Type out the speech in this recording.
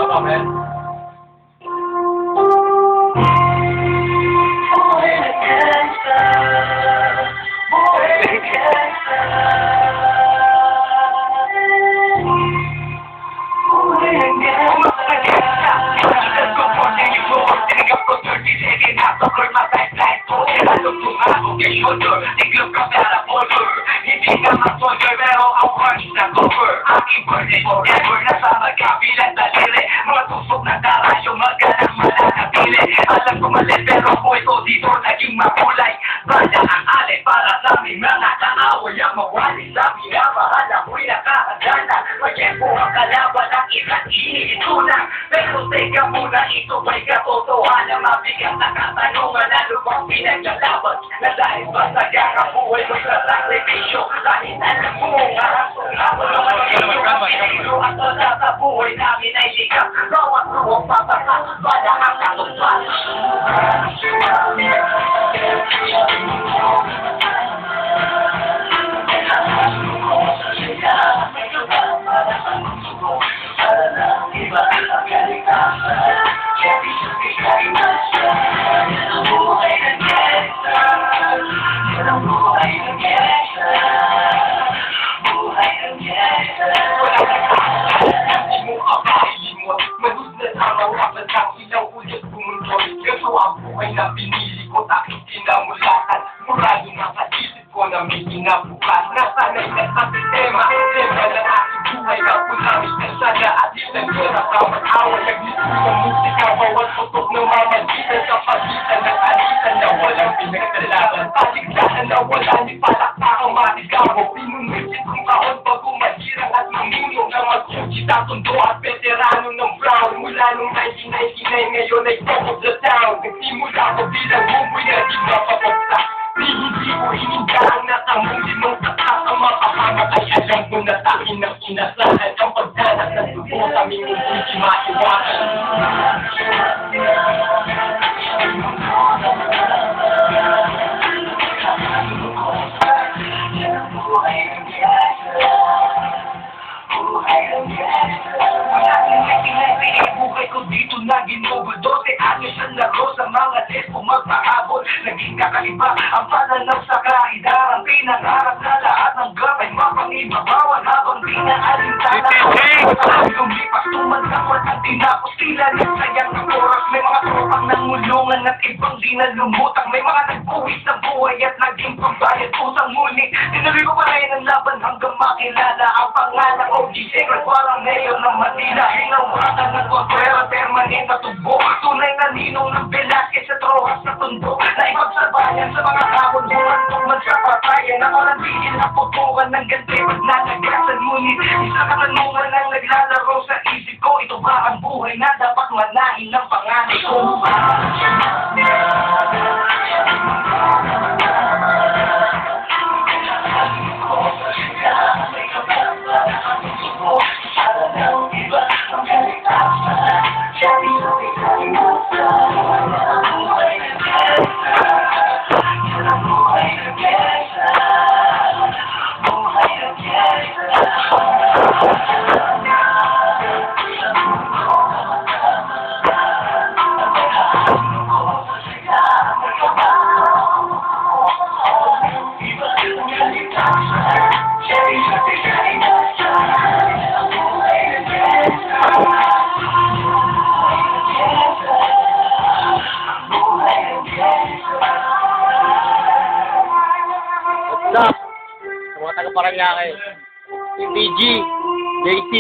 pa, man. Hindi ka mag-sponsor pero ang punch na cover. Aking birthday forever nasa magkabilang daliri. Mga tusok na karasyo magalang malanapili. Alam ko mali pero boy ko dito naging makulay. Banda ang alay para sa aming mga kaaway. Ang mawali sa minamahal ako'y nakakadana. Magyempo ang kalaban ang isang iniitunan. Pero teka muna, ito ba'y katotohanan? Mabigang na katanungan na lubang pinaglalaban. Na dahil ba sa kakabuhay mo sa sakripisyo? Kahit alam mo nga rasong laban ng magkakasyo at wala sa buhay namin ay sikap. Bawat luwang papasa, bala ang katupad. Buhay na pinili ko, takot kinamulakan. Murado na sa isip ko na may kinabukas. Nasanay na sa sistema, tema na aking buhay. Ako namin na sana at ilan ko na kamag-away. Naglisip ng musika, bawat putok ng mamagitan sa pagitan ng alitan na walang pinagdalaban. Paligsahan na wala ni palaktakang matigaw. Pinunusin kong taon bago mahirang at mamunong na magkukita tundo at veterano ng Brown. Mula nung 1999 ngayon ay top of the town. Nagsimula ko bilang homeboy na di mapapagsak. Hindi ko inindahan na tamong limang tatak. Ang makapamatay alam ko na takin ng inasahan. Ang pagdanas ng dugo kami mong hindi maiwasan. Buhay ko dito na ginubuldote. Ayos ang laro sa mga lesbo magpahabol. Naging kakaiba ang pananaw sa kaidaran. Pinangarap na lahat ng gabay mapangibabawan habang di na alintana. Ang lumipas tumantakot ang tinapos sila nagsayang ng oras. May mga tropang nangulungan at ibang di na lumutang. May mga nagpuwis ng buhay at naging pambayad utang. Ngunit tinuloy ko pa rin ang laban hanggang makilala ang pangalan OG Secret. Parang mayor ng Manila. Hinawakan ng kontrera permanent na tubo. Tunay na ninong ng Velasquez sa trohas na tundo. Na ipagsabayan sa mga kabunduran tungkol sa patayan. Ako lang tigil na putukan ng ganti magnanagasan. Ngunit isa katanungan ang naglalaro sa isip ko. Ito ba ang buhay na dapat manahin ng panganay ko? What's up? Sa mga taga-Paranaque. Si PG, JT.